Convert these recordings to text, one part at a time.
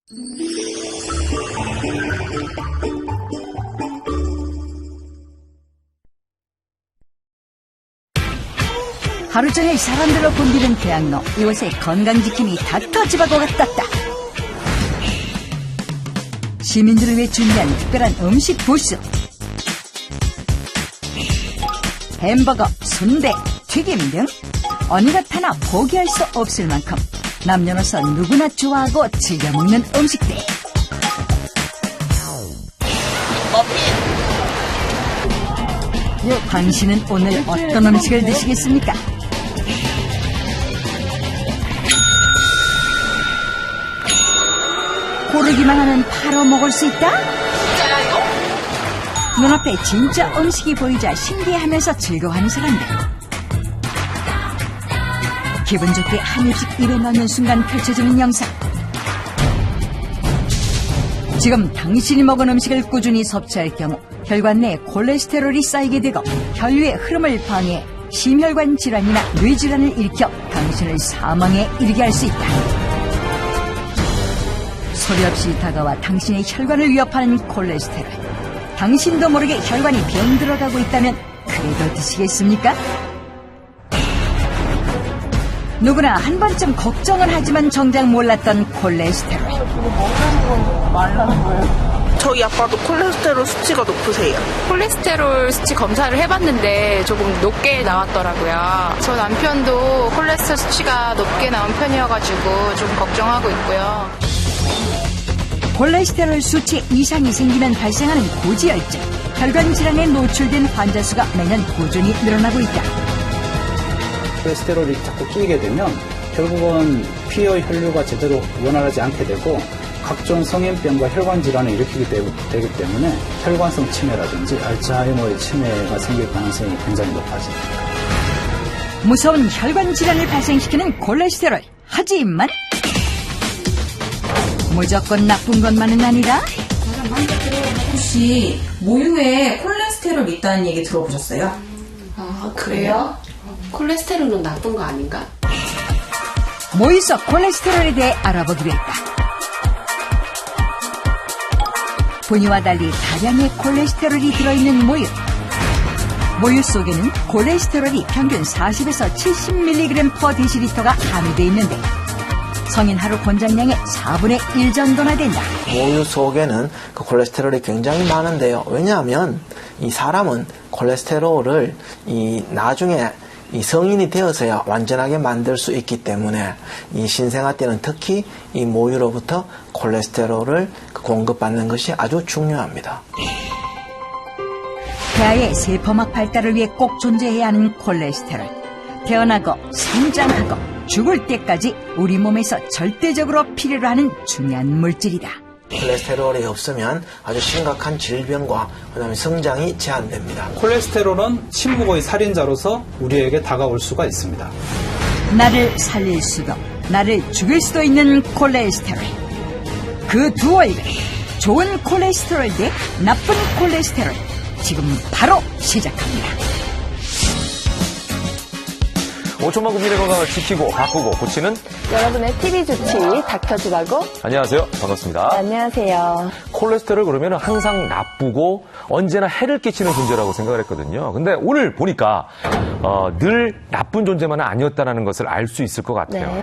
하루 종일 사람들로 붐비는 대학로. 이곳에 건강지킴이 닥터집하고가 떴다. 시민들을 위해 준비한 특별한 음식 부스. 햄버거, 순대, 튀김 등 어느 것 하나 포기할 수 없을 만큼 남녀노소 누구나 좋아하고 즐겨 먹는 음식들. 당신은 오늘 어떤 음식을 드시겠습니까? 고르기만 하면 바로 먹을 수 있다? 눈앞에 진짜 음식이 보이자 신기해하면서 즐거워하는 사람들. 기분 좋게 한 입씩 입에 넣는 순간 펼쳐지는 영상. 지금 당신이 먹은 음식을 꾸준히 섭취할 경우 혈관 내에 콜레스테롤이 쌓이게 되고 혈류의 흐름을 방해해 심혈관 질환이나 뇌질환을 일으켜 당신을 사망에 이르게 할 수 있다. 소리 없이 다가와 당신의 혈관을 위협하는 콜레스테롤. 당신도 모르게 혈관이 병들어가고 있다면 그래도 드시겠습니까? 누구나 한 번쯤 걱정을 하지만 정작 몰랐던 콜레스테롤. 저희 아빠도 콜레스테롤 수치가 높으세요. 콜레스테롤 수치 검사를 해봤는데 조금 높게 나왔더라고요. 저 남편도 콜레스테롤 수치가 높게 나온 편이어가지고 좀 걱정하고 있고요. 콜레스테롤 수치 이상이 생기면 발생하는 고지혈증, 혈관 질환에 노출된 환자 수가 매년 꾸준히 늘어나고 있다. 콜레스테롤이 자꾸 끼게 되면 결국은 피의 혈류가 제대로 원활하지 않게 되고 각종 성인병과 혈관 질환을 일으키게 되기 때문에 혈관성 치매라든지 알츠하이머의 치매가 생길 가능성이 굉장히 높아집니다. 무서운 혈관 질환을 발생시키는 콜레스테롤. 하지만 무조건 나쁜 것만은 아니라 혹시 모유에 콜레스테롤 있다는 얘기 들어보셨어요? 아, 그래요? 콜레스테롤은 나쁜 거 아닌가? 모유 속 콜레스테롤에 대해 알아보기로 했다. 분유와 달리 다량의 콜레스테롤이 들어있는 모유. 모유 속에는 콜레스테롤이 평균 40에서 70mg/dl가 함유되어 있는데 성인 하루 권장량의 4분의 1 정도나 된다. 모유 속에는 그 콜레스테롤이 굉장히 많은데요. 왜냐하면 이 사람은 콜레스테롤을 나중에 이 성인이 되어서야 완전하게 만들 수 있기 때문에 이 신생아 때는 특히 이 모유로부터 콜레스테롤을 공급받는 것이 아주 중요합니다. 태아의 세포막 발달을 위해 꼭 존재해야 하는 콜레스테롤. 태어나고 성장하고 죽을 때까지 우리 몸에서 절대적으로 필요로 하는 중요한 물질이다. 콜레스테롤이 없으면 아주 심각한 질병과 그다음에 성장이 제한됩니다. 콜레스테롤은 침묵의 살인자로서 우리에게 다가올 수가 있습니다. 나를 살릴 수도 나를 죽일 수도 있는 콜레스테롤. 그 두 얼굴, 좋은 콜레스테롤 대 나쁜 콜레스테롤, 지금 바로 시작합니다. 5천만 국민의 건강을 지키고 바꾸고 고치는 여러분의 TV 주치 닥터즈라고. 안녕하세요. 반갑습니다. 안녕하세요. 콜레스테롤 그러면 항상 나쁘고 언제나 해를 끼치는 존재라고 생각을 했거든요. 근데 오늘 보니까 늘 나쁜 존재만은 아니었다는 것을 알 수 있을 것 같아요. 네.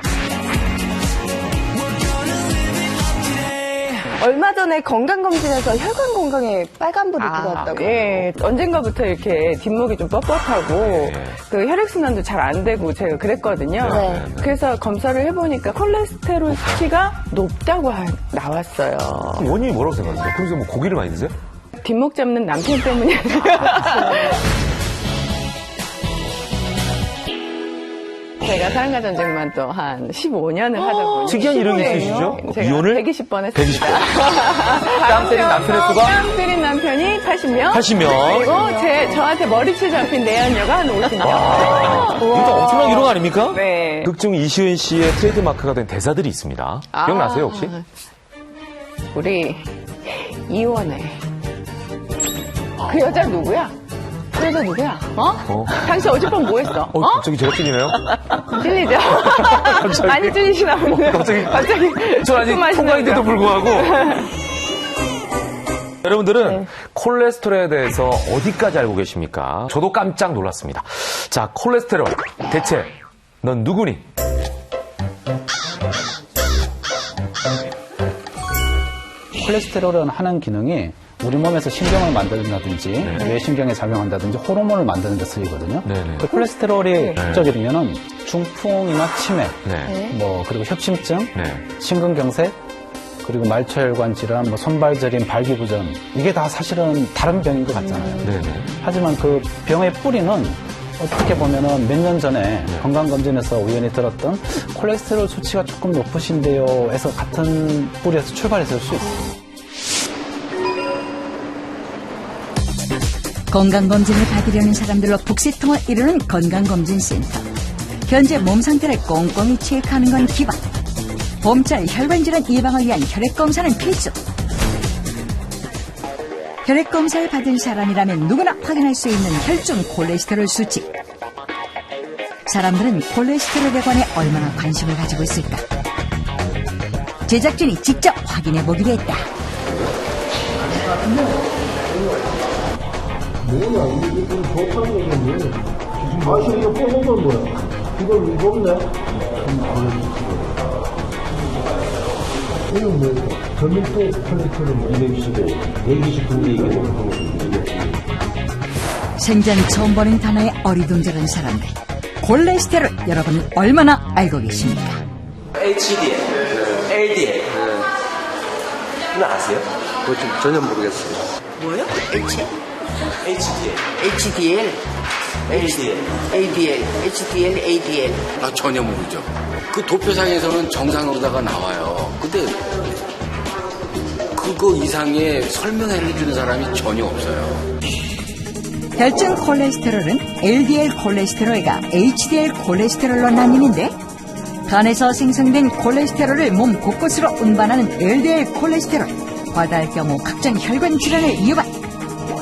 얼마 전에 건강검진에서 혈관 건강에 빨간불이 들어왔다고. 예, 언젠가부터 이렇게 뒷목이 좀 뻣뻣하고, 그 혈액순환도 잘 안 되고 제가 그랬거든요. 네. 그래서 검사를 해보니까 콜레스테롤 수치가 높다고 나왔어요. 원인이 뭐라고 생각하세요? 평소에 뭐 고기를 많이 드세요? 뒷목 잡는 남편 때문이에요. 제가 사랑과 전쟁만 또 한 15년을 하다 보니 특이한 이름이 있으시죠? 제가 이혼을? 120번 했습니다. 120번. 뺨 때린 남편의 수가? 뺨 때린 남편이 80명. 80명. 그리고 저한테 머리채 잡힌 내연녀가 한 50명. 이거 엄청난 기록 아닙니까? 네. 극중 이시은 씨의 트레이드마크가 된 대사들이 있습니다. 기억나세요, 혹시? 우리 이혼해. 그 여자 누구야? 그래서 누구야? 당신 어젯밤 뭐 했어? 갑자기 제작진이네요? 찔리죠? 많이 찔리시나 보네요. 갑자기 저 아직 통과인데도 불구하고. 여러분들은 콜레스테롤에 대해서 어디까지 알고 계십니까? 저도 깜짝 놀랐습니다. 자, 콜레스테롤. 대체 넌 누구니? 콜레스테롤은 하는 기능이 우리 몸에서 신경을 만든다든지 뇌신경에 작용한다든지 호르몬을 만드는 데 쓰이거든요. 그 콜레스테롤이 부족이 되면은 중풍이나 치매, 뭐 그리고 협심증, 심근경색, 그리고 말초혈관 질환, 뭐 손발저림, 발기부전 이게 다 사실은 다른 병인 것 같잖아요. 하지만 그 병의 뿌리는 어떻게 보면은 몇 년 전에 건강검진에서 우연히 들었던 콜레스테롤 수치가 조금 높으신데요 해서 같은 뿌리에서 출발했을 수 있어요. 건강검진을 받으려는 사람들로 북새통을 이루는 건강검진센터. 현재 몸 상태를 꼼꼼히 체크하는 건 기본. 봄철 혈관질환 예방을 위한 혈액검사는 필수. 혈액검사를 받은 사람이라면 누구나 확인할 수 있는 혈중 콜레스테롤 수치. 사람들은 콜레스테롤에 관해 얼마나 관심을 가지고 있을까? 제작진이 직접 확인해보기로 했다. 뭐야, 이거 좀 좋다고 했는데. 아, 이거 뽑은 건 뭐야? 이걸 왜 뽑네? 이건 뭐야? 전밀도 콜레스테롤 225, 129개 이게 생전 처음 보는 단어에 어리둥절한 사람들. 콜레스테롤 여러분 얼마나 알고 계십니까? HDL, LDL. 이거 아세요? 뭐 좀 전혀 모르겠어요. 뭐요? HDL, LDL, ADL, HDL, ADL. 아, 전혀 모르죠. 그 도표상에서는 정상으로다가 나와요. 근데 그거 이상의 설명을 해주는 사람이 전혀 없어요. 혈중 콜레스테롤은 LDL 콜레스테롤과 HDL 콜레스테롤로 나뉘는데 간에서 생성된 콜레스테롤을 몸 곳곳으로 운반하는 LDL 콜레스테롤, 과다할 경우 각종 혈관 질환을 이유한.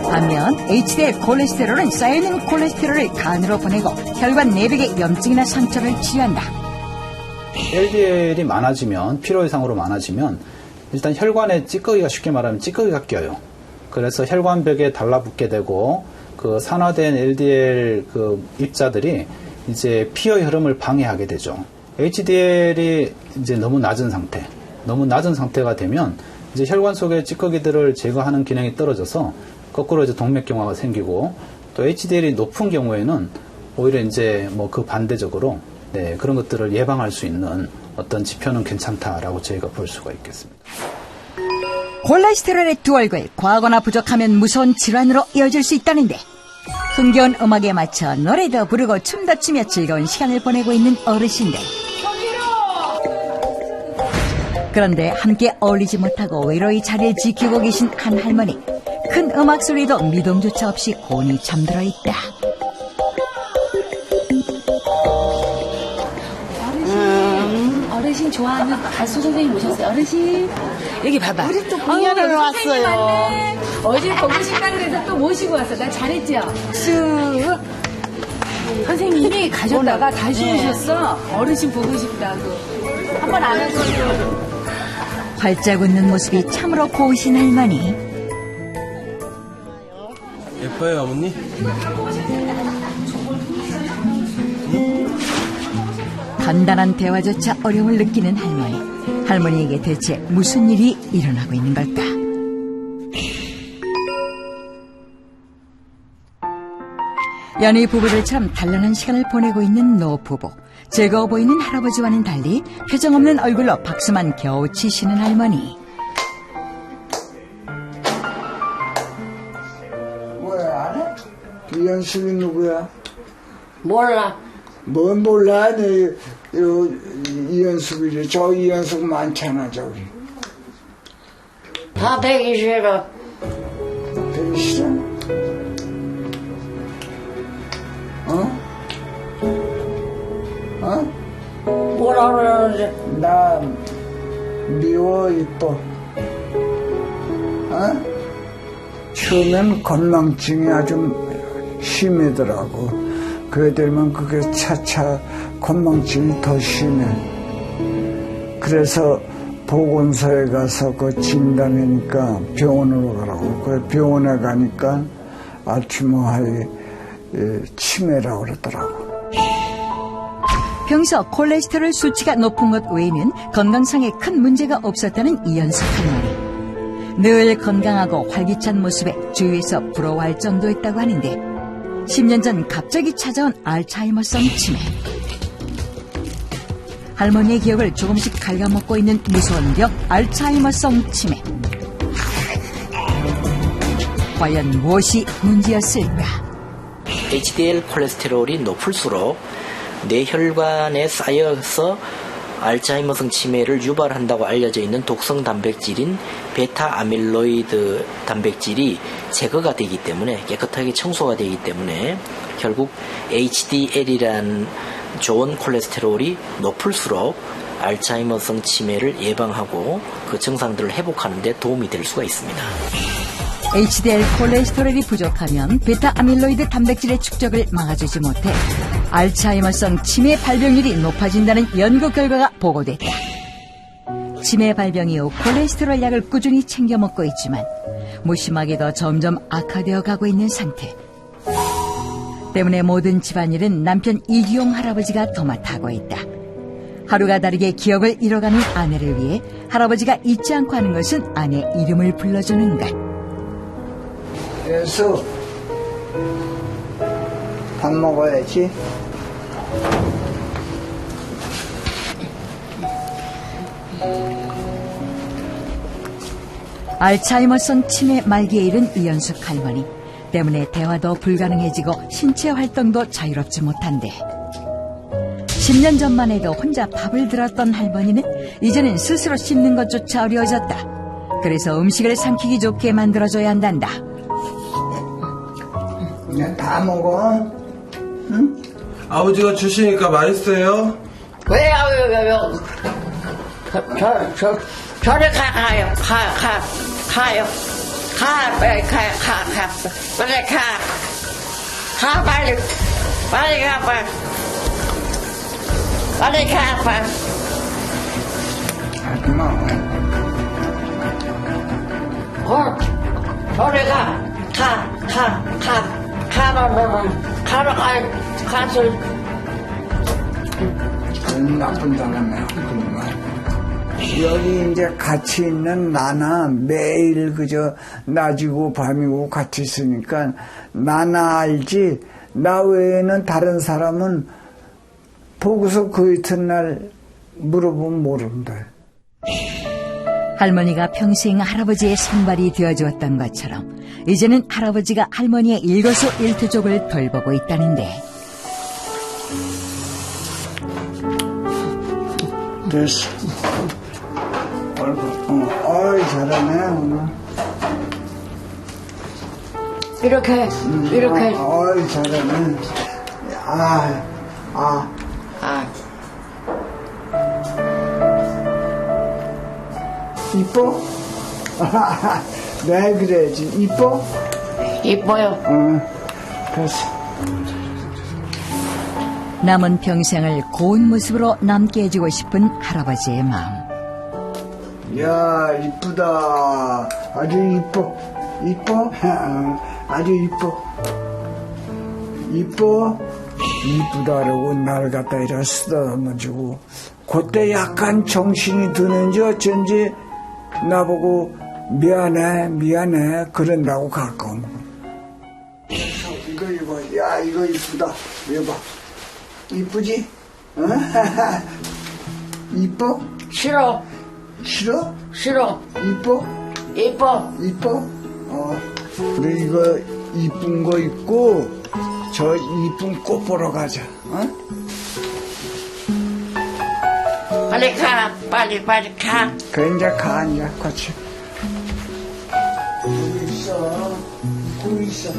반면 HDL 콜레스테롤은 쌓여있는 콜레스테롤을 간으로 보내고 혈관 내벽에 염증이나 상처를 치유한다. LDL이 많아지면, 필요 이상으로 많아지면 일단 혈관에 찌꺼기가, 쉽게 말하면 찌꺼기가 껴요. 그래서 혈관벽에 달라붙게 되고 그 산화된 LDL 그 입자들이 이제 피의 흐름을 방해하게 되죠. HDL이 이제 너무 낮은 상태가 되면 이제 혈관 속의 찌꺼기들을 제거하는 기능이 떨어져서 거꾸로 이제 동맥경화가 생기고, 또 HDL이 높은 경우에는 오히려 이제 뭐 그 반대적으로 그런 것들을 예방할 수 있는 어떤 지표는 괜찮다라고 저희가 볼 수가 있겠습니다. 콜레스테롤의 두 얼굴, 과거나 부족하면 무서운 질환으로 이어질 수 있다는데 흥겨운 음악에 맞춰 노래도 부르고 춤도 추며 즐거운 시간을 보내고 있는 어르신들. 그런데 함께 어울리지 못하고 외로이 자리를 지키고 계신 한 할머니. 큰 음악 소리도 미동조차 없이 곤히 잠들어 있다. 어르신 좋아하는 가수 선생님 오셨어요. 어르신. 여기 봐봐. 우리 또 공연을 왔어요. 어제 보고 싶다 그래서 또 모시고 왔어. 나 잘했죠? 쑥. 선생님이 가셨다가 다시 오셨어. 어르신 보고 싶다고. 한번 안아줘요. 활짝 웃는 모습이 참으로 고우신 할머니. 예뻐요, 어머니? 간단한 대화조차 어려움을 느끼는 할머니. 할머니에게 대체 무슨 일이 일어나고 있는 걸까? 연희 부부들처럼 단란한 시간을 보내고 있는 노부부. 즐거워 보이는 할아버지와는 달리 표정 없는 얼굴로 박수만 겨우 치시는 할머니. 뭐야, 알아? 이현숙이 누구야? 몰라. 뭔 몰라? 이현숙이지. 저 이현숙 많잖아, 저기. 다 되기 싫어. 되기 싫어? 뭐라 그러는지. 나 미워, 이뻐. 처음엔 건망증이 아주 심하더라고. 그래 되면 그게 차차 건망증이 더 심해. 그래서 보건소에 가서 그 진단이니까 병원으로 가라고. 그래 병원에 가니까 알츠하이머의 치매라고 그러더라고. 평소 콜레스테롤 수치가 높은 것 외에는 건강상에 큰 문제가 없었다는 이연숙 할머니. 늘 건강하고 활기찬 모습에 주위에서 부러워할 정도였다고 하는데 10년 전 갑자기 찾아온 알츠하이머성 치매. 할머니의 기억을 조금씩 갉아먹고 있는 무서운 병 알츠하이머성 치매. 과연 무엇이 문제였을까? HDL 콜레스테롤이 높을수록 뇌혈관에 쌓여서 알츠하이머성 치매를 유발한다고 알려져 있는 독성 단백질인 베타 아밀로이드 단백질이 제거가 되기 때문에 깨끗하게 청소가 되기 때문에 결국 HDL이란 좋은 콜레스테롤이 높을수록 알츠하이머성 치매를 예방하고 그 증상들을 회복하는 데 도움이 될 수가 있습니다. HDL 콜레스테롤이 부족하면 베타 아밀로이드 단백질의 축적을 막아주지 못해 알츠하이머성 치매 발병률이 높아진다는 연구 결과가 보고됐다. 치매 발병 이후 콜레스테롤 약을 꾸준히 챙겨 먹고 있지만 무심하게도 점점 악화되어 가고 있는 상태. 때문에 모든 집안일은 남편 이기용 할아버지가 도맡아하고 있다. 하루가 다르게 기억을 잃어가는 아내를 위해 할아버지가 잊지 않고 하는 것은 아내 이름을 불러주는 것. 그래서 밥 먹어야지. 알츠하이머성 치매 말기에 이른 이연숙 할머니. 때문에 대화도 불가능해지고 신체 활동도 자유롭지 못한데 10년 전만 해도 혼자 밥을 들었던 할머니는 이제는 스스로 씹는 것조차 어려워졌다. 그래서 음식을 삼키기 좋게 만들어줘야 한단다. 그냥 다 먹어. 응? 아버지가 주시니까 맛있어요? 왜요? 저리 가요. 가요. 빨리 가. 빨리 가. 하지마. 저리 가서. 나쁜 사람이야. 그러면. 여기 이제 같이 있는 나나 매일 그저 낮이고 밤이고 같이 있으니까 나나 알지 나 외에는 다른 사람은 보고서 그 이튿날 물어보면 모른다. 할머니가 평생 할아버지의 손발이 되어주었던 것처럼 이제는 할아버지가 할머니의 일거수일투족을 돌보고 있다는데. 됐어. 어이 잘하네 오늘. 이렇게. 어이 잘하네. 이뻐? 네 그래야지. 이뻐? 이뻐요. 됐어. 남은 평생을 고운 모습으로 남게 해주고 싶은 할아버지의 마음. 야 이쁘다. 아주 이뻐. 아주 이뻐. 이쁘다라고 나를 갖다 이렇게 쓰다듬어주고 그때 약간 정신이 드는지 어쩐지 나보고 미안해 그런다고 가까운 거. 이거 야 이거 이쁘다. 이거 봐. 이쁘지? 어? 이뻐? 싫어. 이뻐. 그래 이거 이쁜 거 있고 저 이쁜 꽃 보러 가자. 빨리 가. 빨리 가. 그래 이제 가 이제 같이. 거기 있어.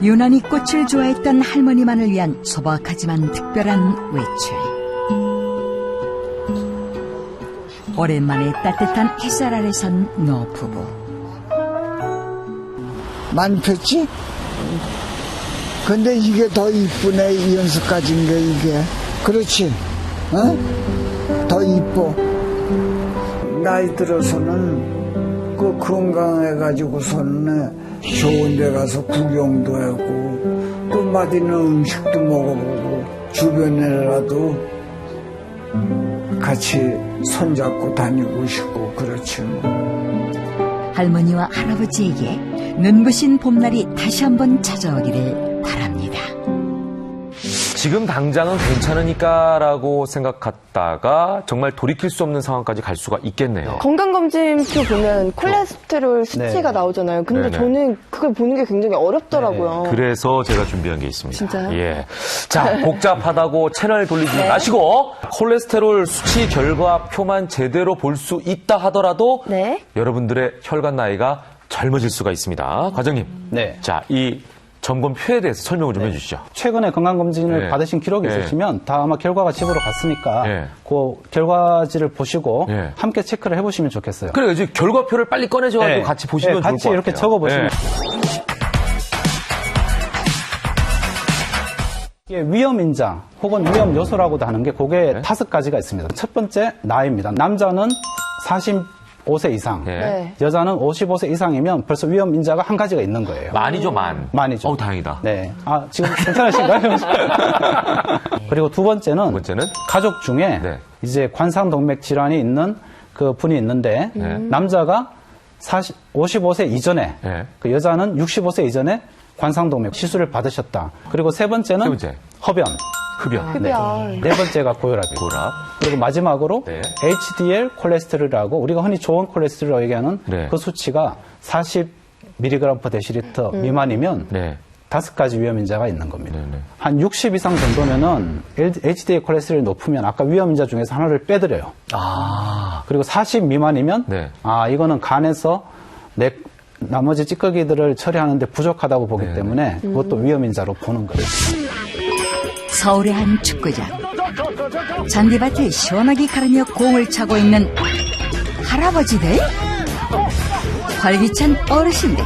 유난히 꽃을 좋아했던 할머니만을 위한 소박하지만 특별한 외출. 오랜만에 따뜻한 햇살 아래 선 노부부. 많이 폈지? 근데 이게 더 이쁘네, 이 연습까지인 게 이게. 그렇지? 어? 더 이뻐. 나이 들어서는 그 건강해가지고서는 좋은 데 가서 구경도 하고 또 맛있는 음식도 먹어보고 주변에라도 같이 손잡고 다니고 싶고 그렇지 뭐. 할머니와 할아버지에게 눈부신 봄날이 다시 한번 찾아오기를 바랍니다. 지금 당장은 괜찮으니까라고 생각했다가 정말 돌이킬 수 없는 상황까지 갈 수가 있겠네요. 건강검진표 보면 콜레스테롤 수치가 나오잖아요. 근데 네네. 저는 그걸 보는 게 굉장히 어렵더라고요. 그래서 제가 준비한 게 있습니다. 진짜요? 예. 자, 복잡하다고 채널 돌리지 마시고 콜레스테롤 수치 결과표만 제대로 볼 수 있다 하더라도 여러분들의 혈관 나이가 젊어질 수가 있습니다. 과장님. 네. 자, 이 점검표에 대해서 설명을 좀 해주시죠. 최근에 건강검진을 네. 받으신 기록이 네. 있으시면 다 아마 결과가 집으로 갔으니까 네. 그 결과지를 보시고 네. 함께 체크를 해보시면 좋겠어요. 그래요. 이제 결과표를 빨리 꺼내셔가지고 네. 같이 보시면 네, 좋을 것 같이 같아요. 이렇게 적어보시면. 이게 위험인자 혹은 위험 요소라고도 하는 게 그게 5가지가 있습니다. 첫 번째, 나이입니다. 남자는 45세 이상, 여자는 55세 이상이면 벌써 위험 인자가 한 가지가 있는 거예요. 만이죠, 만. 만이죠. 어우, 다행이다. 네. 아, 지금 괜찮으신가요? 그리고 두 번째는 가족 중에 이제 관상동맥 질환이 있는 그 분이 있는데 남자가 55세 이전에 그 여자는 65세 이전에 관상동맥 시술을 받으셨다. 그리고 세 번째는 흡연. 흡연. 네 번째가 고혈압이에요. 그리고 마지막으로 HDL 콜레스테롤이라고 우리가 흔히 좋은 콜레스테롤이라고 얘기하는 그 수치가 40mg/dL 미만이면 5가지 위험인자가 있는 겁니다. 한 60 이상 정도면은 HDL 콜레스테롤이 높으면 아까 위험인자 중에서 하나를 빼드려요. 그리고 40 미만이면 이거는 간에서 나머지 찌꺼기들을 처리하는데 부족하다고 보기 때문에 그것도 위험인자로 보는 거예요. 서울의 한 축구장. 잔디밭을 시원하게 가르며 공을 차고 있는 할아버지들, 활기찬 어르신들.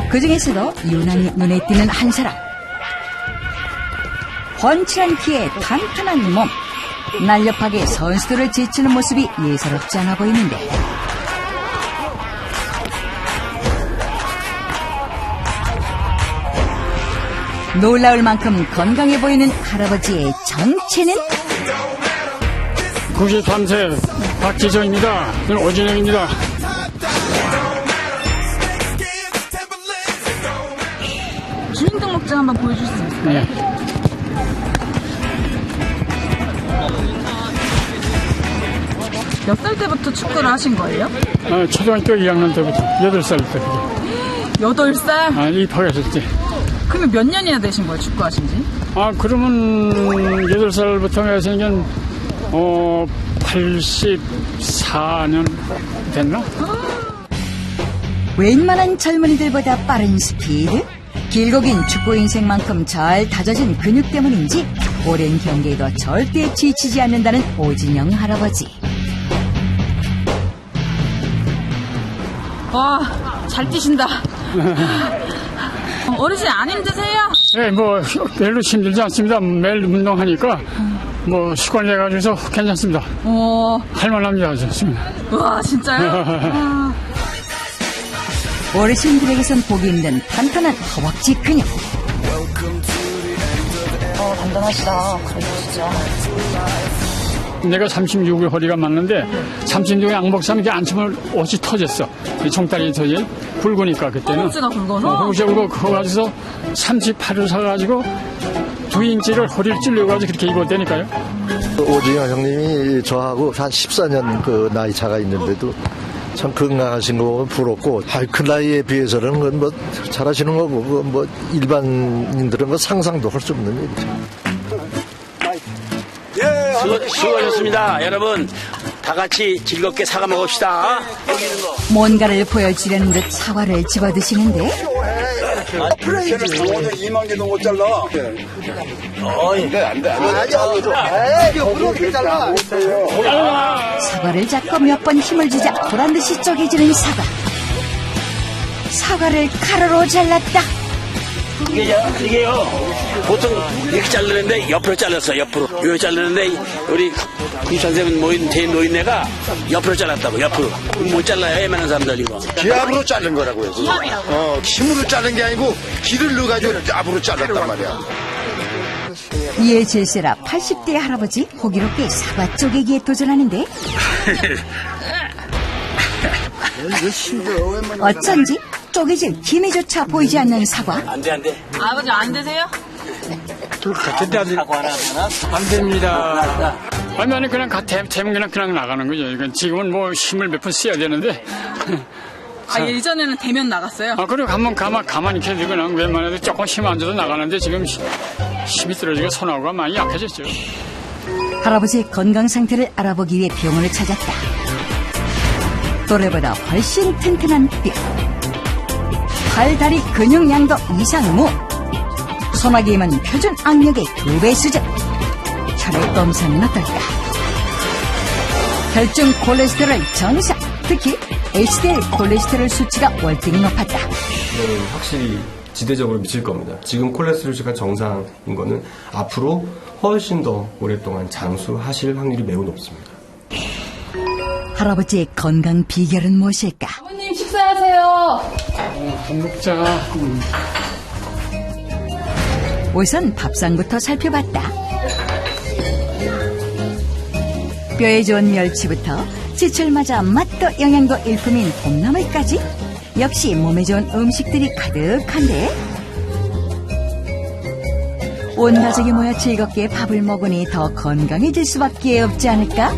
그중에서도 유난히 눈에 띄는 한 사람. 훤칠한 키에 탄탄한 몸. 날렵하게 선수들을 제치는 모습이 예사롭지 않아 보이는데 놀라울 만큼 건강해 보이는 할아버지의 정체는? 93세 박지성입니다. 저는 오진영입니다. 주민등록증 한번 보여줄 수 있을까요? 네. 몇 살 때부터 축구를 하신 거예요? 초등학교 2학년 때부터 8살 때부터. 8살? 입학했을 때. 그러면 몇 년이나 되신 거예요, 축구 하신 지? 그러면 8살부터 해서는 84년 됐나? 웬만한 젊은이들보다 빠른 스피드? 길고 긴 축구 인생만큼 잘 다져진 근육 때문인지 오랜 경기에도 절대 지치지 않는다는 오진영 할아버지. 와, 잘 뛰신다. 어르신 안 힘드세요? 네, 별로 힘들지 않습니다. 매일 운동하니까 습관돼가지고 괜찮습니다. 할만합니다. 좋습니다. 와, 진짜요? 어르신들에게선 보기 힘든 탄탄한 허벅지 근육. 단단하시다. 진짜. 내가 36에 허리가 맞는데 36에 양복衫이렇게 안 치면 옷이 터졌어. 종다리 터지 굵으니까 그때는. 허벅지가 굵어서? 허벅지가 굵어. 그거 가지고 38을 사가지고 2인치를 허리를 찔려가지고 그렇게 입었다니까요. 오진영 형님이 저하고 한 14년 그 나이 차가 있는데도 참 건강하신 거 보면 부럽고, 그 나이에 비해서는 잘하시는 거고, 일반인들은 상상도 할 수 없는 일이죠. 수고하셨습니다. 여러분, 다 같이 즐겁게 사과 먹읍시다. 뭔가를 보여주려는 듯 사과를 집어드시는데 프레이즈는 2만 개도 못 잘라. 안 돼. 사과를 잡고 몇 번 힘을 주자 보란듯이 쪼개지는 사과. 사과를 가로로 잘랐다. 이게요, 보통 이렇게 자르는데 옆으로 잘랐어, 옆으로. 이거 자르는데, 우리 금천세면 노인네가 옆으로 잘랐다고, 옆으로. 못 잘라요, 애매한 사람들 이거. 기압으로 자른 거라고요. 힘으로 자른 게 아니고 기를 넣어가지고 앞으로 잘랐단 말이야. 이에 질세라 80대 할아버지 호기롭게 사과 쪼개기에 도전하는데 어쩐지 쪼개질 기미조차 보이지 않는 사과. 안 돼. 아버지 안 되세요? 절대 안 돼. 안 됩니다. 아니 그냥 대면 그냥 나가는 거죠. 이건 지금은 뭐 힘을 몇 번 써야 되는데. 예전에는 대면 나갔어요. 그리고 가만히 계속 그냥 웬만해도 조금 힘 안 줘도 나가는데 지금 힘이 떨어지고 손하고가 많이 약해졌죠. 할아버지의 건강 상태를 알아보기 위해 병원을 찾았다. 또래보다 훨씬 튼튼한 뼈, 팔, 다리 근육량도 이상무, 소나기에만 표준 악력의 2배 수준. 혈액 검사는 어떨까? 혈중 콜레스테롤 정상, 특히 HDL 콜레스테롤 수치가 월등히 높았다. 이거는 확실히 지대적으로 미칠 겁니다. 지금 콜레스테롤 수치가 정상인 거는 앞으로 훨씬 더 오랫동안 장수하실 확률이 매우 높습니다. 할아버지의 건강 비결은 무엇일까? 아버님 식사하세요. 밥 먹자. 우선 밥상부터 살펴봤다. 뼈에 좋은 멸치부터 지출 맞아 맛도 영양도 일품인 봄나물까지 역시 몸에 좋은 음식들이 가득한데 온 가족이 모여 즐겁게 밥을 먹으니 더 건강해질 수밖에 없지 않을까?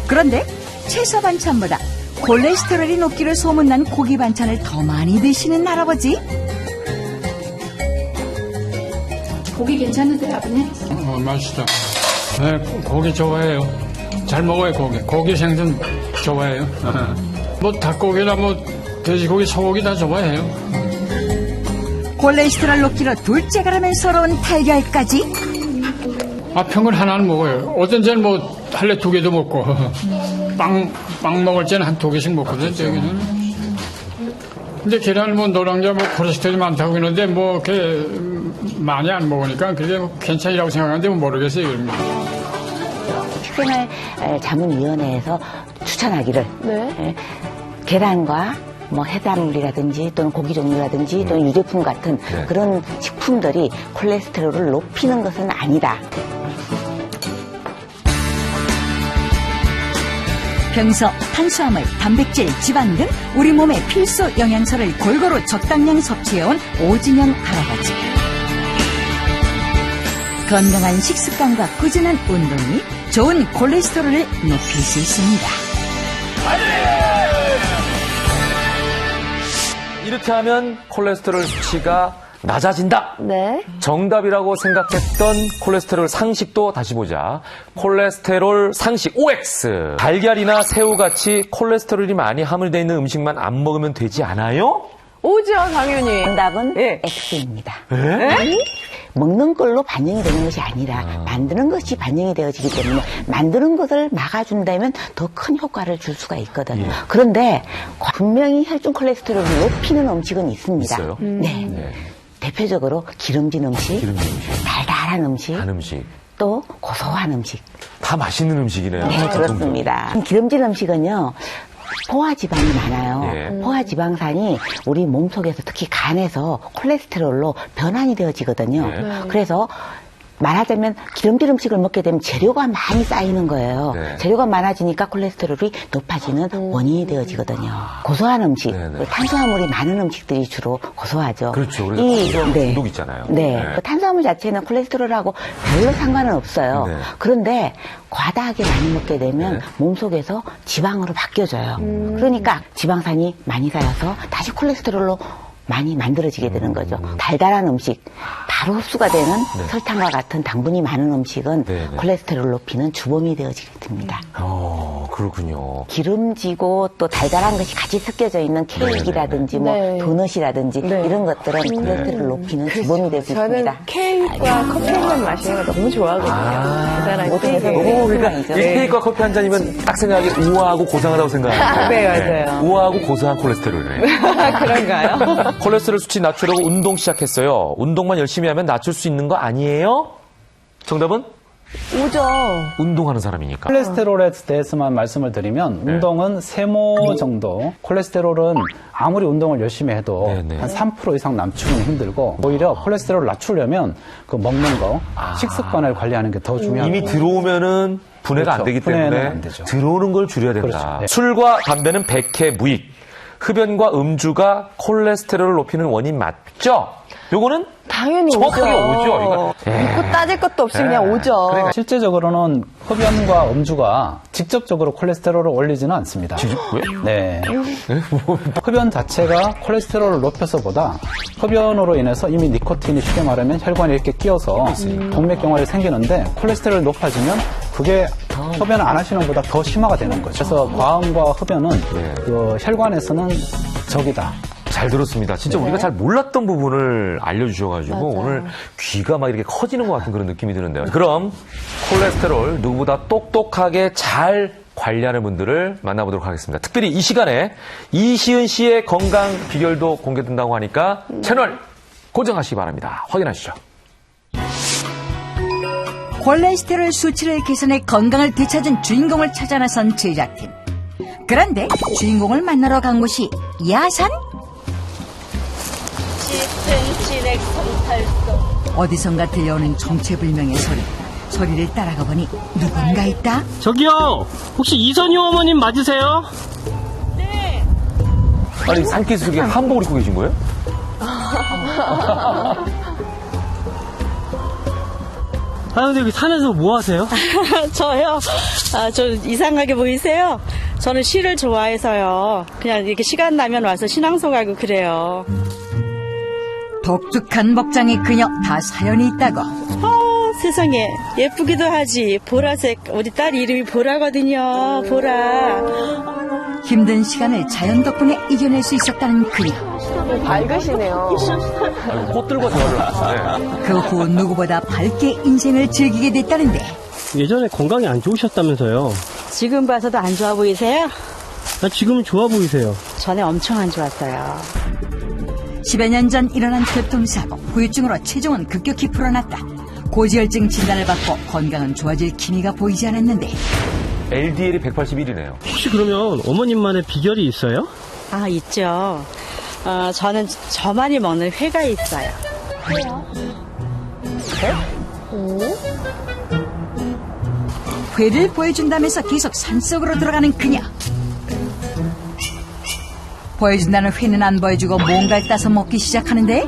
그런데 채소 반찬보다 콜레스테롤이 높기로 소문난 고기 반찬을 더 많이 드시는 할아버지. 고기 괜찮으세요, 아버님? 맛있다. 네, 고기 좋아해요. 잘 먹어요, 고기. 고기 생선 좋아해요. 뭐 닭고기나 뭐 돼지고기, 소고기 다 좋아해요. 콜레스테롤 높기로 둘째가라면 서러운 달걀까지. 평균 하나는 먹어요. 어떤 때는 뭐 할래 2개도 먹고 빵 먹을 때는 한 2개씩 먹거든요. 저기는. 근데 계란 뭐 노랑자 뭐 콜레스테롤이 많다고 하는데 뭐 이렇게 많이 안 먹으니까 그게 뭐 괜찮이라고 생각하는데 뭐 모르겠어요. 그럽니다. 식생활자문위원회에서 추천하기를 계란과 뭐 해산물이라든지 또는 고기 종류라든지 또는 유제품 같은 그런 식품들이 콜레스테롤을 높이는 것은 아니다. 평소 탄수화물, 단백질, 지방 등 우리 몸의 필수 영양소를 골고루 적당량 섭취해온 오진영 할아버지. 건강한 식습관과 꾸준한 운동이 좋은 콜레스테롤을 높일 수 있습니다. 이렇게 하면 콜레스테롤 수치가 낮아진다. 네. 정답이라고 생각했던 콜레스테롤 상식도 다시 보자. 콜레스테롤 상식 OX. 달걀이나 새우같이 콜레스테롤이 많이 함유되어 있는 음식만 안 먹으면 되지 않아요? 오죠, 당연히. 정답은 X입니다. 에? 먹는 걸로 반영이 되는 것이 아니라 만드는 것이 반영이 되어지기 때문에 만드는 것을 막아준다면 더 큰 효과를 줄 수가 있거든요. 그런데 분명히 혈중 콜레스테롤을 높이는 음식은 있습니다. 있어요? 네. 대표적으로 기름진 음식, 달달한 음식, 단 음식, 또 고소한 음식. 다 맛있는 음식이네요. 네, 그렇습니다. 기름진 음식은요. 포화지방이 많아요. 예. 포화지방산이 우리 몸속에서 특히 간에서 콜레스테롤로 변환이 되어지거든요. 네. 그래서 말하자면 기름진 음식을 먹게 되면 재료가 많이 쌓이는 거예요. 네. 재료가 많아지니까 콜레스테롤이 높아지는 원인이 되어지거든요. 고소한 음식, 탄수화물이 많은 음식들이 주로 고소하죠. 그렇죠. 그래서 중독 있잖아요. 네. 탄수화물 자체는 콜레스테롤하고 별로 상관은 없어요. 네. 그런데 과다하게 많이 먹게 되면 몸속에서 지방으로 바뀌어져요. 그러니까 지방산이 많이 쌓여서 다시 콜레스테롤로 많이 만들어지게 되는 거죠. 달달한 음식, 바로 흡수가 되는 설탕과 같은 당분이 많은 음식은 콜레스테롤 높이는 주범이 되어지게 됩니다. 그렇군요. 기름지고 또 달달한 것이 같이 섞여져 있는 케이크라든지 뭐 도넛이라든지 이런 것들은 콜레스테롤 높이는 기본이 될 수 저는 있습니다. 케이크와 커피 한 잔 마시는 거 너무 좋아하거든요. 달달한 케이크. 그러니까 케이크와 커피 한 잔이면 딱 생각하기 우아하고 고상하다고 생각하는데. 네, 맞아요. 우아하고 고상한 콜레스테롤이네. 그런가요? 콜레스테롤 수치 낮추려고 운동 시작했어요. 운동만 열심히 하면 낮출 수 있는 거 아니에요? 정답은? 오죠. 운동하는 사람이니까. 콜레스테롤에 대해서만 말씀을 드리면 운동은 세모 정도. 콜레스테롤은 아무리 운동을 열심히 해도 한 3% 이상 낮추기는 힘들고 오히려 콜레스테롤을 낮추려면 그 먹는 거, 식습관을 관리하는 게 더 중요합니다. 이미 들어오면은 분해가 안 되기 때문에 안 되죠. 들어오는 걸 줄여야 된다. 그렇죠. 네. 술과 담배는 백해 무익. 흡연과 음주가 콜레스테롤을 높이는 원인 맞죠? 요거는 당연히 정확하게 오죠. 이거. 믿고 따질 것도 없이 그냥 오죠. 그러니까 실제적으로는 흡연과 음주가 직접적으로 콜레스테롤을 올리지는 않습니다. 왜? 네. 흡연 자체가 콜레스테롤을 높여서보다 흡연으로 인해서 이미 니코틴이 쉽게 말하면 혈관에 이렇게 끼어서 동맥경화를 생기는데 콜레스테롤이 높아지면 그게 흡연 안 하시는 것보다 더 심화가 되는 거죠. 그래서 과음과 흡연은 그 혈관에서는 적이다. 잘 들었습니다. 진짜 우리가 잘 몰랐던 부분을 알려주셔가지고 오늘 귀가 막 이렇게 커지는 것 같은 그런 느낌이 드는데요. 그럼 콜레스테롤 누구보다 똑똑하게 잘 관리하는 분들을 만나보도록 하겠습니다. 특별히 이 시간에 이시은 씨의 건강 비결도 공개된다고 하니까 채널 고정하시기 바랍니다. 확인하시죠. 콜레스테롤 수치를 개선해 건강을 되찾은 주인공을 찾아 나선 제작팀. 그런데 주인공을 만나러 간 곳이 야산? 진액 성탈성. 어디선가 들려오는 정체불명의 소리. 소리를 따라가 보니 누군가 있다. 저기요, 혹시 이선희 어머님 맞으세요? 네. 아니 산길 속에 한복을 입고 계신 거예요? 아, 근데 여기 산에서 뭐 하세요? 저요? 저 이상하게 보이세요? 저는 시를 좋아해서요. 그냥 이렇게 시간 나면 와서 신앙송 하고 그래요. 독특한 복장의 그녀 다 사연이 있다고. 세상에 예쁘기도 하지. 보라색 우리 딸 이름이 보라거든요. 보라. 힘든 시간을 자연 덕분에 이겨낼 수 있었다는 그녀. 밝으시네요. 꽃 들고 대화를 하시네. 그 후 누구보다 밝게 인생을 즐기게 됐다는데. 예전에 건강이 안 좋으셨다면서요? 지금 봐서도 안 좋아 보이세요? 지금은 좋아 보이세요. 전에 엄청 안 좋았어요. 10여 년 전 일어난 교통사고, 후유증으로 체중은 급격히 불어났다. 고지혈증 진단을 받고 건강은 좋아질 기미가 보이지 않았는데 LDL이 181이네요. 혹시 그러면 어머님만의 비결이 있어요? 아, 있죠. 저는 저만이 먹는 회가 있어요. 왜요? 회를 보여준다면서 계속 산속으로 들어가는 그녀. 보여준다는 회는 안 보여주고 뭔가를 따서 먹기 시작하는데.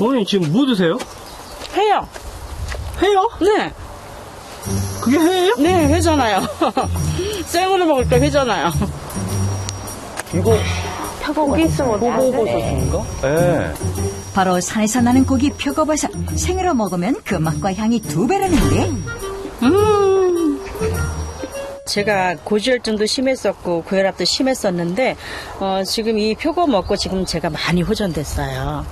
어머님 지금 뭐 드세요? 회요. 회요? 네. 그게 회예요? 네, 회잖아요. 생으로 먹을 때 회잖아요. 이거 고기 있으면 표고버섯인가? 네. 바로 산에서 나는 고기 표고버섯. 생으로 먹으면 그 맛과 향이 2배라는데. 제가 고지혈증도 심했었고 고혈압도 심했었는데 지금 이 표고 먹고 지금 제가 많이 호전됐어요.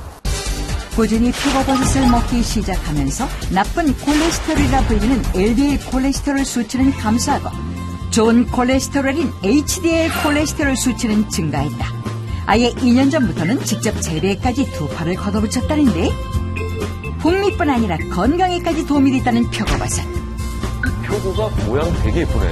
꾸준히 표고버섯을 먹기 시작하면서 나쁜 콜레스테롤이라 불리는 LDL 콜레스테롤 수치는 감소하고 좋은 콜레스테롤인 HDL 콜레스테롤 수치는 증가했다. 아예 2년 전부터는 직접 재배에까지 2팔을 걷어붙였다는데 풍미뿐 아니라 건강에까지 도움이 됐다는 표고버섯. 표고가 모양 되게 예쁘네.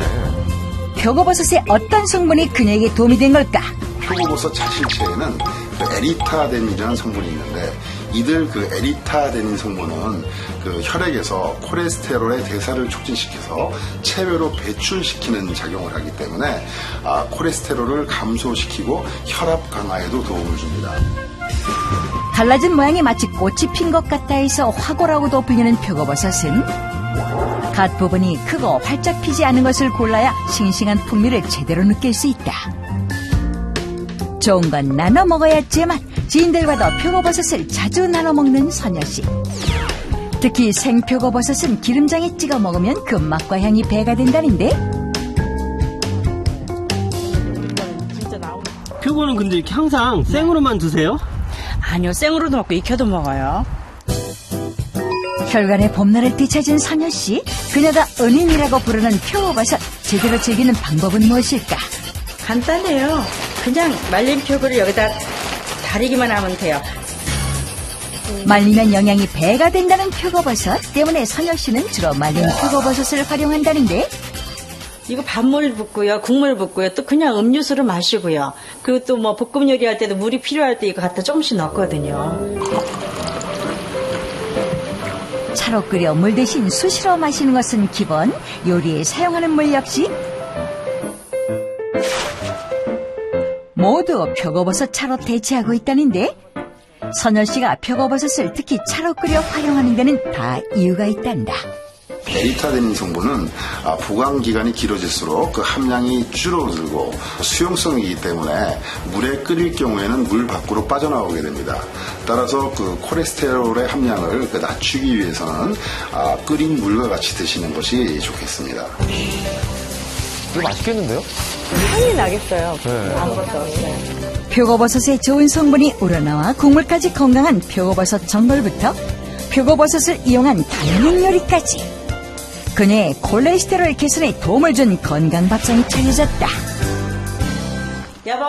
표고버섯의 어떤 성분이 그녀에게 도움이 된 걸까? 표고버섯 자실체에는 그 에리타데닌이라는 성분이 있는데 이들 그 에리타데닌 성분은 그 혈액에서 콜레스테롤의 대사를 촉진시켜서 체외로 배출시키는 작용을 하기 때문에 콜레스테롤을 감소시키고 혈압 강화에도 도움을 줍니다. 갈라진 모양이 마치 꽃이 핀 것 같다 해서 화고라고도 불리는 표고버섯은 갓 부분이 크고 활짝 피지 않은 것을 골라야 싱싱한 풍미를 제대로 느낄 수 있다. 좋은 건 나눠 먹어야지만 지인들과도 표고버섯을 자주 나눠 먹는 선녀씨. 특히 생표고버섯은 기름장에 찍어 먹으면 그 맛과 향이 배가 된다는데 표고는 근데 이렇게 항상 생으로만 드세요? 아니요, 생으로도 먹고 익혀도 먹어요. 혈관의 봄날을 되찾은 선녀씨, 그녀가 은인이라고 부르는 표고버섯 제대로 즐기는 방법은 무엇일까? 간단해요. 그냥 말린 표고를 여기다 다리기만 하면 돼요. 말리면 영양이 배가 된다는 표고버섯 때문에 선녀씨는 주로 말린 표고버섯을 활용한다는데, 이거 밥물 붓고요, 국물 붓고요, 또 그냥 음료수로 마시고요. 그리고 또 뭐 볶음 요리할 때도 물이 필요할 때 이거 갖다 조금씩 넣거든요. 차로 끓여 물 대신 수시로 마시는 것은 기본. 요리에 사용하는 물 역시 모두 표고버섯 차로 대체하고 있다는데, 선녀씨가 표고버섯을 특히 차로 끓여 활용하는 데는 다 이유가 있단다. 에리타데닌 성분은 보관 기간이 길어질수록 그 함량이 줄어들고 수용성이기 때문에 물에 끓일 경우에는 물 밖으로 빠져나오게 됩니다. 따라서 그 콜레스테롤의 함량을 낮추기 위해서는 끓인 물과 같이 드시는 것이 좋겠습니다. 이거 맛있겠는데요? 향이 나겠어요. 네. 아무것도 없어요. 표고버섯의 좋은 성분이 우러나와 국물까지 건강한 표고버섯 전골부터 표고버섯을 이용한 다양한 요리까지, 그녀의 콜레스테롤 개선에 도움을 준 건강밥상이 차려졌다. 여보,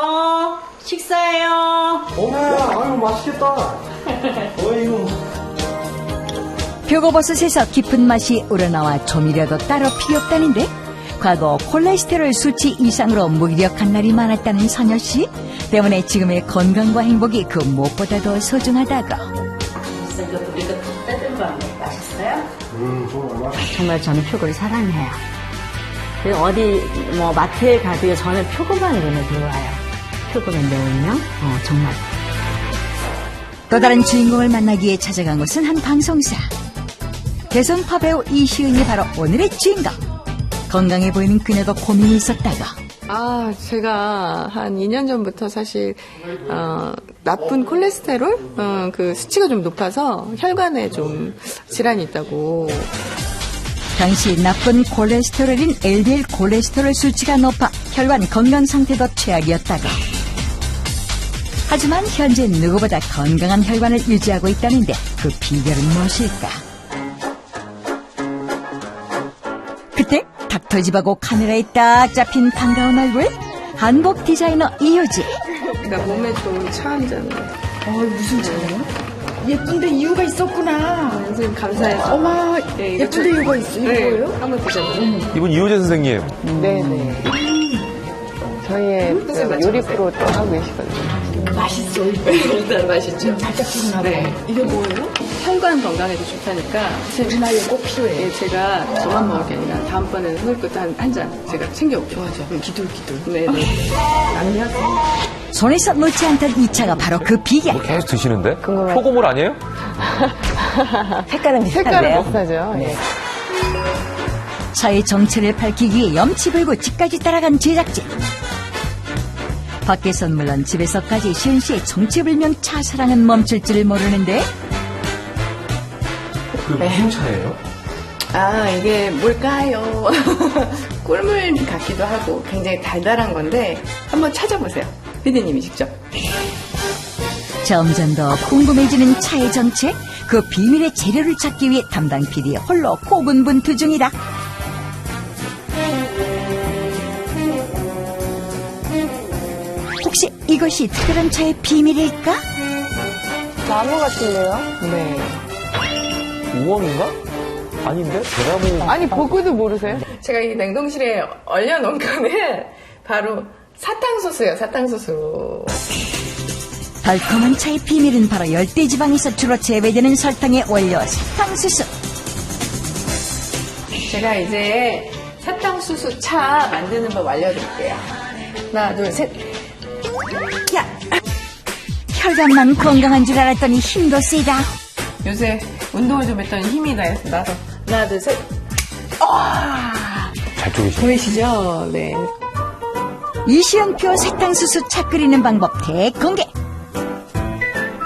식사해요. 아유, 맛있겠다. 어이구. 표고버섯에서 깊은 맛이 우러나와 조미료도 따로 필요 없다는데, 과거 콜레스테롤 수치 이상으로 무기력한 날이 많았다는 선녀씨 때문에 지금의 건강과 행복이 그 무엇보다도 소중하다고. 정말 저는 표고를 사랑해요. 그리고 어디 뭐 마트에 가도 저는 표고만 눈에 들어와요. 표고는 내 운명? 정말. 또 다른 주인공을 만나기 위해 찾아간 곳은 한 방송사. 대선파 배우 이시은이 바로 오늘의 주인공. 건강해 보이는 그녀도 고민이 있었다고. 제가 한 2년 전부터 사실 나쁜 콜레스테롤 그 수치가 좀 높아서 혈관에 좀 질환이 있다고. 당시 나쁜 콜레스테롤인 LDL 콜레스테롤 수치가 높아 혈관 건강 상태도 최악이었다고. 하지만 현재 누구보다 건강한 혈관을 유지하고 있다는데 그 비결은 무엇일까? 그때 닥터집하고 카메라에 딱 잡힌 반가운 얼굴, 한복 디자이너 이효지. 그러니까 몸에 좋은 차 한 잔. 무슨 차예요? 예쁜데 이유가 있었구나. 선생님 감사해서. 어머, 네, 예쁜데 이유가 있어. 이거 뭐예요? 한번 드셔보세요. 이분 이호재 선생님. 네네. 저희의 그 요리 프로 또 하고 계시거든요. 맛있어. 일단 맛있죠. 달짝지근하고. 네. 이게 뭐예요? 혈관 건강에도 좋다니까. 우리 나이에 꼭 필요해. 제가 저만 먹을 게 아니라 다음번에는 선생님 것도 한 잔 제가 챙겨올게요. 좋아. 기둘기둘. 네네. 남녀. 손에서 놓지 않던 이 차가 바로 그 비결. 계속 드시는데? 표고물 아니에요? 색깔은 색깔은 비슷하죠. 예. 차의 정체를 밝히기 위해 염치불구 집까지 따라간 제작진. 밖에선 물론 집에서까지 시은 씨의 정체불명 차 사랑은 멈출 줄 모르는데, 그게 무슨 차예요? 이게 뭘까요? 꿀물 같기도 하고 굉장히 달달한 건데 한번 찾아보세요. 피디님이 직접. 점점 더 궁금해지는 차의 정체, 그 비밀의 재료를 찾기 위해 담당 PD 홀로 고군분투 중이다. 혹시 이것이 특별한 차의 비밀일까? 나무 같은데요? 네. 우엉인가? 아닌데? 대나무. 아니 보고도 모르세요? 제가 이 냉동실에 얼려놓은 거는 바로 사탕수수예요. 사탕수수. 달콤한 차의 비밀은 바로 열대지방에서 주로 재배되는 설탕의 원료 사탕수수. 제가 이제 사탕수수 차 만드는 법 알려드릴게요. 하나, 둘, 셋. 야! 혈관만 건강한 줄 알았더니 힘도 세다. 요새 운동을 좀 했더니 힘이 나서 하나, 둘, 셋. 잘 쪼개시네. 보이시죠? 네. 이시연표 사탕수수 차 끓이는 방법 대공개.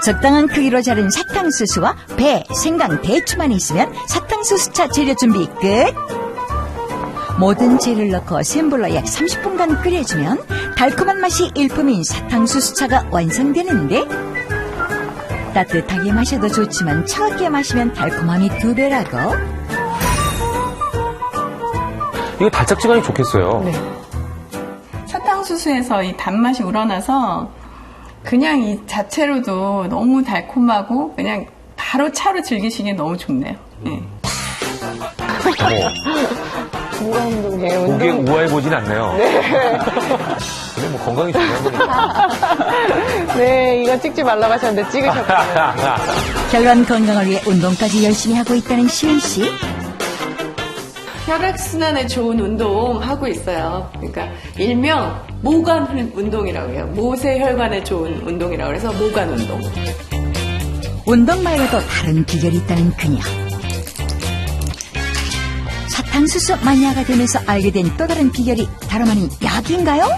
적당한 크기로 자른 사탕수수와 배, 생강, 대추만 있으면 사탕수수차 재료 준비 끝. 모든 재료를 넣고 센 불로 약 30분간 끓여주면 달콤한 맛이 일품인 사탕수수차가 완성되는데, 따뜻하게 마셔도 좋지만 차갑게 마시면 달콤함이 2배라고. 이거 달짝지근이 좋겠어요. 네. 사탕수수에서 이 단맛이 우러나서 그냥 이 자체로도 너무 달콤하고 그냥 바로 차로 즐기시기에 너무 좋네요. 네. 건강운동이에요. 보기에 우아해 보진 않네요. 네. 근데 뭐 건강이 중요한 거니까. 네, 이거 찍지 말라고 하셨는데 찍으셨군요. 혈관 건강을 위해 운동까지 열심히 하고 있다는 시은 씨. 혈액순환에 좋은 운동 하고 있어요. 그러니까 일명 모관 운동이라고 해요. 모세혈관에 좋은 운동이라고 해서 모관 운동. 운동 말고도 다른 비결이 있다는 그녀. 사탕수수 마니아가 되면서 알게 된 또 다른 비결이 다름 아닌 약인가요?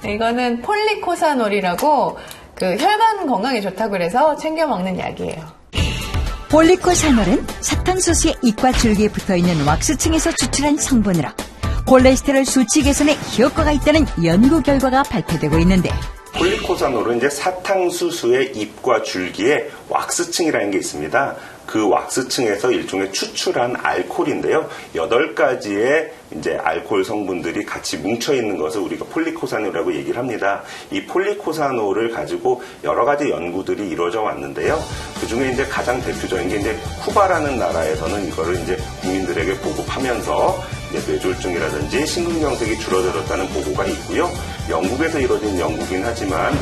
이거는 폴리코사놀이라고 그 혈관 건강에 좋다고 그래서 챙겨 먹는 약이에요. 폴리코사놀은 사탕수수의 잎과 줄기에 붙어있는 왁스층에서 추출한 성분으로 콜레스테롤 수치 개선에 효과가 있다는 연구 결과가 발표되고 있는데, 폴리코사놀은 이제 사탕수수의 잎과 줄기에 왁스층이라는 게 있습니다. 그 왁스층에서 일종의 추출한 알코올인데요. 8가지의 이제 알코올 성분들이 같이 뭉쳐 있는 것을 우리가 폴리코사놀이라고 얘기를 합니다. 이 폴리코사놀을 가지고 여러 가지 연구들이 이루어져 왔는데요. 그 중에 이제 가장 대표적인 게 이제 쿠바라는 나라에서는 이거를 이제 국민들에게 보급하면서 이제 뇌졸중이라든지 심근경색이 줄어들었다는 보고가 있고요. 영국에서 이루어진 연구긴 하지만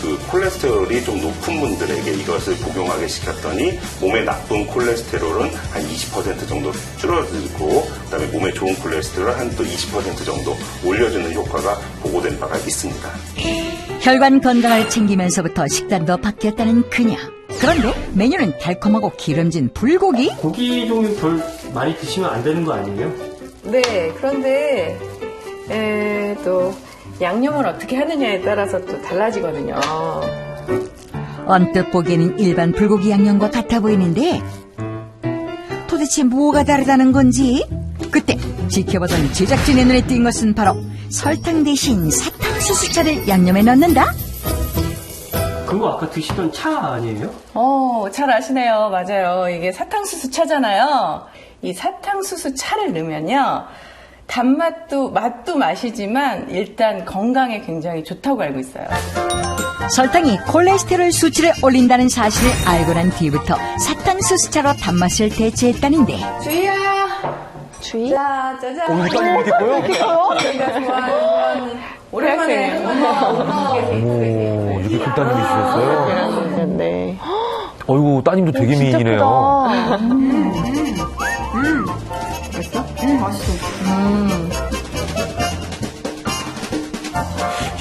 그 콜레스테롤이 좀 높은 분들에게 이것을 복용하게 시켰더니 몸에 나쁜 콜레스테롤은 한 20% 정도 줄어들고, 그다음에 몸에 좋은 콜레스테롤 한 또 20% 정도 올려주는 효과가 보고된 바가 있습니다. 혈관 건강을 챙기면서부터 식단도 바뀌었다는 그녀. 그런데 메뉴는 달콤하고 기름진 불고기? 고기 종류 별 많이 드시면 안 되는 거 아니에요? 네, 그런데 또 양념을 어떻게 하느냐에 따라서 또 달라지거든요. 언뜻 보기에는 일반 불고기 양념과 같아 보이는데 도대체 뭐가 다르다는 건지, 그때 지켜보던 제작진의 눈에 띈 것은 바로 설탕 대신 사탕수수차를 양념에 넣는다? 그거 아까 드시던 차 아니에요? 잘 아시네요. 맞아요. 이게 사탕수수 차잖아요. 이 사탕수수 차를 넣으면요, 단맛도 맛도 맛이지만 일단 건강에 굉장히 좋다고 알고 있어요. 설탕이 콜레스테롤 수치를 올린다는 사실을 알고 난 뒤부터 사탕수수차로 단맛을 대체했다는데, 주희? 자, 짜잔. 이거 따님 밑에 거요? 저희가 좋아하는 오랜만에 오, 이렇게 큰 따님이 있으셨어요? 네. 어이구, 따님도 되게 미인이네요. 맛있어? 맛있어.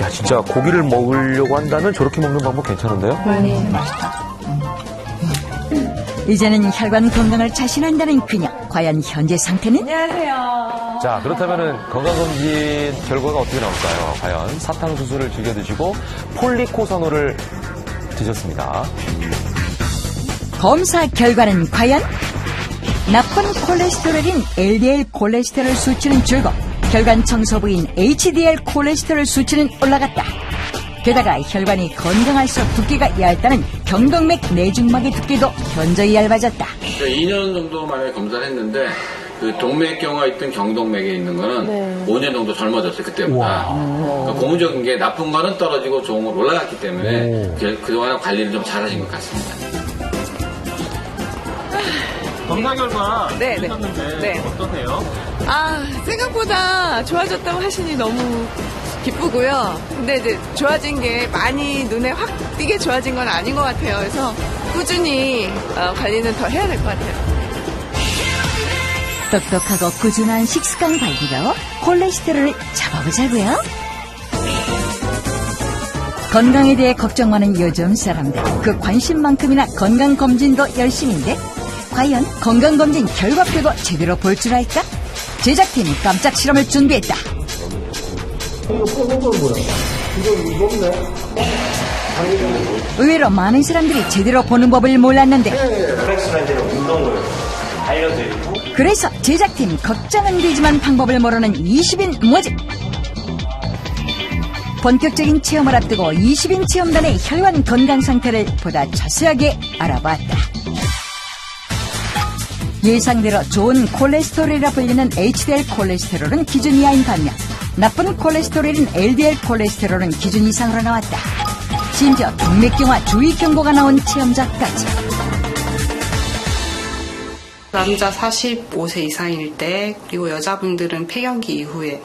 야, 진짜 고기를 먹으려고 한다면 저렇게 먹는 방법 괜찮은데요? 맛있다. 이제는 혈관 건강을 자신한다는 그녀. 과연 현재 상태는? 안녕하세요. 자, 그렇다면은 건강검진 결과가 어떻게 나올까요? 과연 사탕수수를 즐겨 드시고 폴리코사놀을 드셨습니다. 검사 결과는 과연? 나쁜 콜레스테롤인 LDL 콜레스테롤 수치는 줄고 혈관 청소 부인 HDL 콜레스테롤 수치는 올라갔다. 게다가 혈관이 건강할수록 두께가 얇다는 경동맥 내중막의 두께도 현저히 얇아졌다. 2년 정도 만에 검사를 했는데 그 동맥경화 있던 경동맥에 있는 거는 5년 정도 젊어졌어요, 그때보다. 그러니까 고무적인 게 나쁜 거는 떨어지고 좋은 건 올라갔기 때문에 그동안 관리를 좀 잘하신 것 같습니다. 검사 결과 네. 있었는데 어떠세요? 생각보다 좋아졌다고 하시니 너무 기쁘고요. 근데 이제 좋아진 게 많이 눈에 확 띄게 좋아진 건 아닌 것 같아요. 그래서 꾸준히 관리는 더 해야 될 것 같아요. 똑똑하고 꾸준한 식습관 관리로 콜레스테롤을 잡아보자고요. 건강에 대해 걱정 많은 요즘 사람들, 그 관심만큼이나 건강검진도 열심인데 과연 건강검진 결과표도 제대로 볼 줄 알까? 제작팀이 깜짝 실험을 준비했다. 이거 뽑은 건 뭐야? 이거 무겁네. 의외로 많은 사람들이 제대로 보는 법을 몰랐는데 혈액순환제는 운동을 알려드리고 그래서 제작팀 걱정은 되지만 방법을 모르는 20인 모집. 본격적인 체험을 앞두고 20인 체험단의 혈관 건강 상태를 보다 자세하게 알아봤다. 예상대로 좋은 콜레스테롤이라 불리는 HDL 콜레스테롤은 기준 이하인 반면 나쁜 콜레스테롤인 LDL 콜레스테롤은 기준 이상으로 나왔다. 심지어 동맥경화 주의 경고가 나온 체험자까지. 남자 45세 이상일 때, 그리고 여자분들은 폐경기 이후에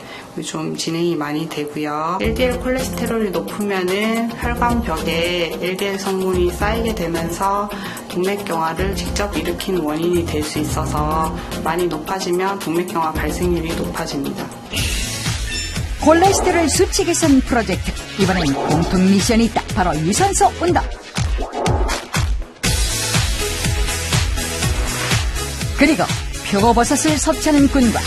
좀 진행이 많이 되고요. LDL 콜레스테롤이 높으면은 혈관벽에 LDL 성분이 쌓이게 되면서 동맥경화를 직접 일으키는 원인이 될 수 있어서 많이 높아지면 동맥경화 발생률이 높아집니다. 콜레스테롤 수치 개선 프로젝트. 이번엔 공통 미션이 있다. 바로 유산소 운동. 그리고 표고버섯을 섭취하는 군과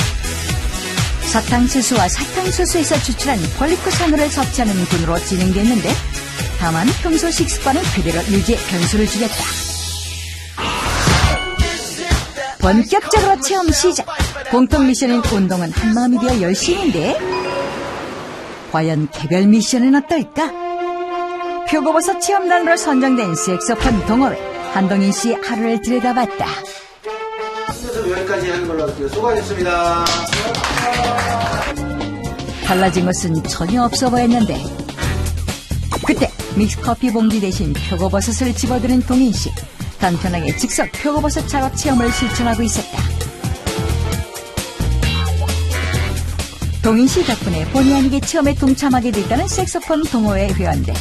사탕수수와 사탕수수에서 추출한 폴리코사노를 섭취하는 군으로 진행됐는데 다만 평소 식습관은 그대로 유지해 변수를 주겠다. 본격적으로 체험 시작. 공통 미션인 운동은 한마음이 되어 열심인데 과연 개별 미션은 어떨까? 표고버섯 체험단으로 선정된 색소폰 동호회. 한동인 씨 하루를 들여다봤다. 여기까지 하는 걸로 할게요. 수고하셨습니다. 달라진 것은 전혀 없어 보였는데 그때 믹스커피 봉지 대신 표고버섯을 집어드는 동인 씨. 간편하게 즉석 표고버섯 차로 체험을 실천하고 있었다. 동인 씨 덕분에 본의 아니게 체험에 동참하게 됐다는 색소폰 동호회 회원들.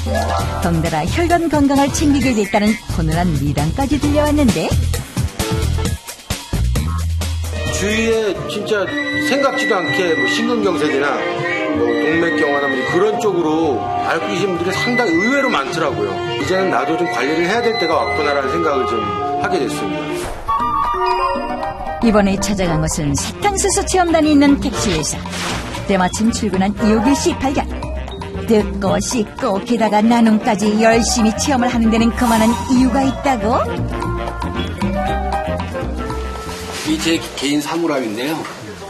덩달아 혈관 건강을 챙기게 됐다는 훈훈한 미담까지 들려왔는데 주위에 진짜 생각지도 않게 뭐 심근경색이나 뭐 동맥경화나 뭐 그런 쪽으로 앓고 계신 분들이 상당히 의외로 많더라고요. 이제는 나도 좀 관리를 해야 될 때가 왔구나라는 생각을 좀 하게 됐습니다. 이번에 찾아간 것은 사탕수수 체험단이 있는 택시회사. 때마침 출근한 이호길 씨 발견. 듣고 씻고 게다가 나눔까지 열심히 체험을 하는 데는 그만한 이유가 있다고? 이 제 개인 사물함인데요.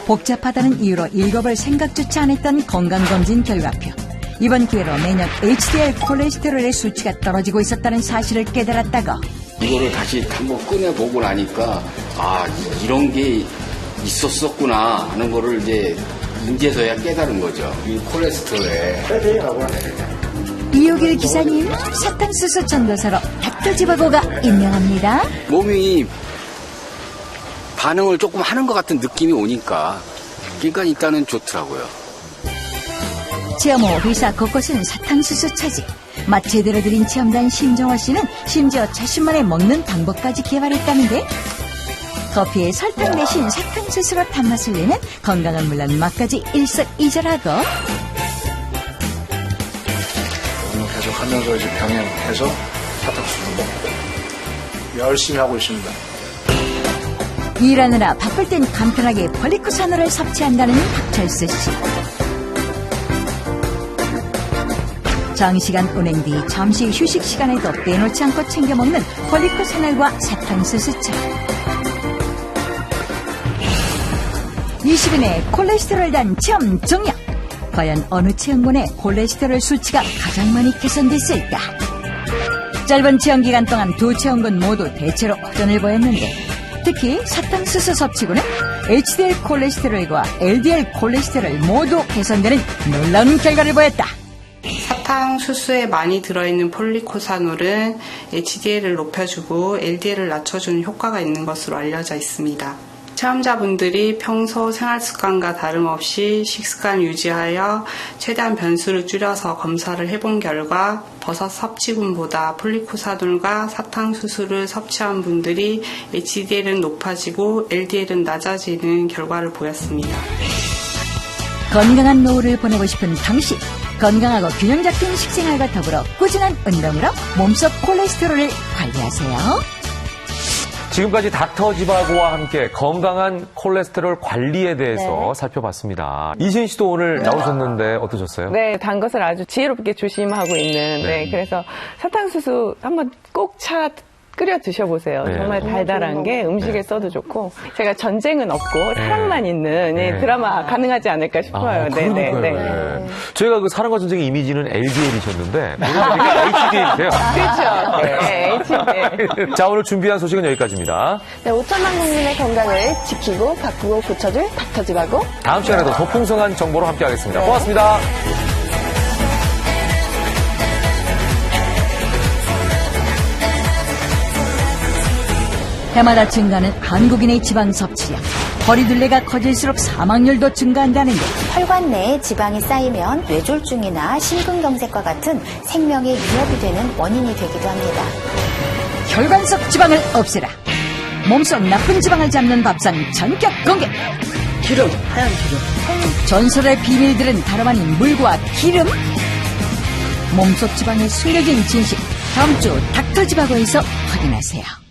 복잡하다는 이유로 읽어볼 생각조차 안 했던 건강검진 결과표. 이번 기회로 매년 HDL 콜레스테롤의 수치가 떨어지고 있었다는 사실을 깨달았다고. 이거를 다시 한번 꺼내보고 나니까 이런 게 있었었구나 하는 거를 이제 문제서야 깨달은 거죠. 이 콜레스테롤에. 이호길 기사님, 사탕수수 전도사로 닥터지바고가 임명합니다. 몸이 반응을 조금 하는 것 같은 느낌이 오니까 그러니까 일단은 좋더라고요. 체험 후 회사 곳곳은 사탕수수 차지. 맛 제대로 들인 체험단 심정화 씨는 심지어 자신만의 먹는 방법까지 개발했다는데 커피에 설탕 대신 사탕수수로 단맛을 내는 건강은 물론 맛까지 일석이조라고. 계속 하면서 이제 병행해서 사탕수수 먹고 열심히 하고 있습니다. 일하느라 바쁠 땐 간편하게 폴리코사노를 섭취한다는 박철수 씨. 장시간 운행 뒤 잠시 휴식 시간에도 빼놓지 않고 챙겨 먹는 폴리코사놀과 사탕수수차. 20인의 콜레스테롤 단 체험 종료. 과연 어느 체험군의 콜레스테롤 수치가 가장 많이 개선됐을까? 짧은 체험 기간 동안 두 체험군 모두 대체로 호전을 보였는데 특히 사탕수수 섭취군은 HDL 콜레스테롤과 LDL 콜레스테롤 모두 개선되는 놀라운 결과를 보였다. 사탕수수에 많이 들어있는 폴리코사놀은 HDL을 높여주고 LDL을 낮춰주는 효과가 있는 것으로 알려져 있습니다. 체험자분들이 평소 생활습관과 다름없이 식습관 유지하여 최대한 변수를 줄여서 검사를 해본 결과 버섯 섭취군보다 폴리코사놀과 사탕수수를 섭취한 분들이 HDL은 높아지고 LDL은 낮아지는 결과를 보였습니다. 건강한 노후를 보내고 싶은 당신. 건강하고 균형 잡힌 식생활과 더불어 꾸준한 운동으로 몸속 콜레스테롤을 관리하세요. 지금까지 닥터지바고와 함께 건강한 콜레스테롤 관리에 대해서 살펴봤습니다. 이시은 씨도 오늘 나오셨는데 어떠셨어요? 네, 단 것을 아주 지혜롭게 조심하고 있는. 네. 그래서 사탕수수 한번 꼭 끓여 드셔보세요. 네. 정말 달달한 게 음식에 써도 좋고 제가 전쟁은 없고 사랑만 있는 이 드라마 가능하지 않을까 싶어요. 그러니까요. 네. 저희가 그 사랑과 전쟁의 이미지는 LDL이셨는데 HDL이세요. 그렇죠. 네, HDL. 자, 오늘 준비한 소식은 여기까지입니다. 네, 5천만 국민의 건강을 지키고 바꾸고 고쳐줄 닥터즈라고 다음 시간에도 더 풍성한 정보로 함께하겠습니다. 고맙습니다. 해마다 증가하는 한국인의 지방 섭취량. 허리둘레가 커질수록 사망률도 증가한다는데 혈관 내에 지방이 쌓이면 뇌졸중이나 심근경색과 같은 생명에 위협이 되는 원인이 되기도 합니다. 혈관 속 지방을 없애라. 몸속 나쁜 지방을 잡는 밥상 전격 공개. 기름, 하얀 기름. 전설의 비밀들은 다름 아닌 물과 기름. 몸속 지방의 숨겨진 진실. 다음 주 닥터지바고에서 확인하세요.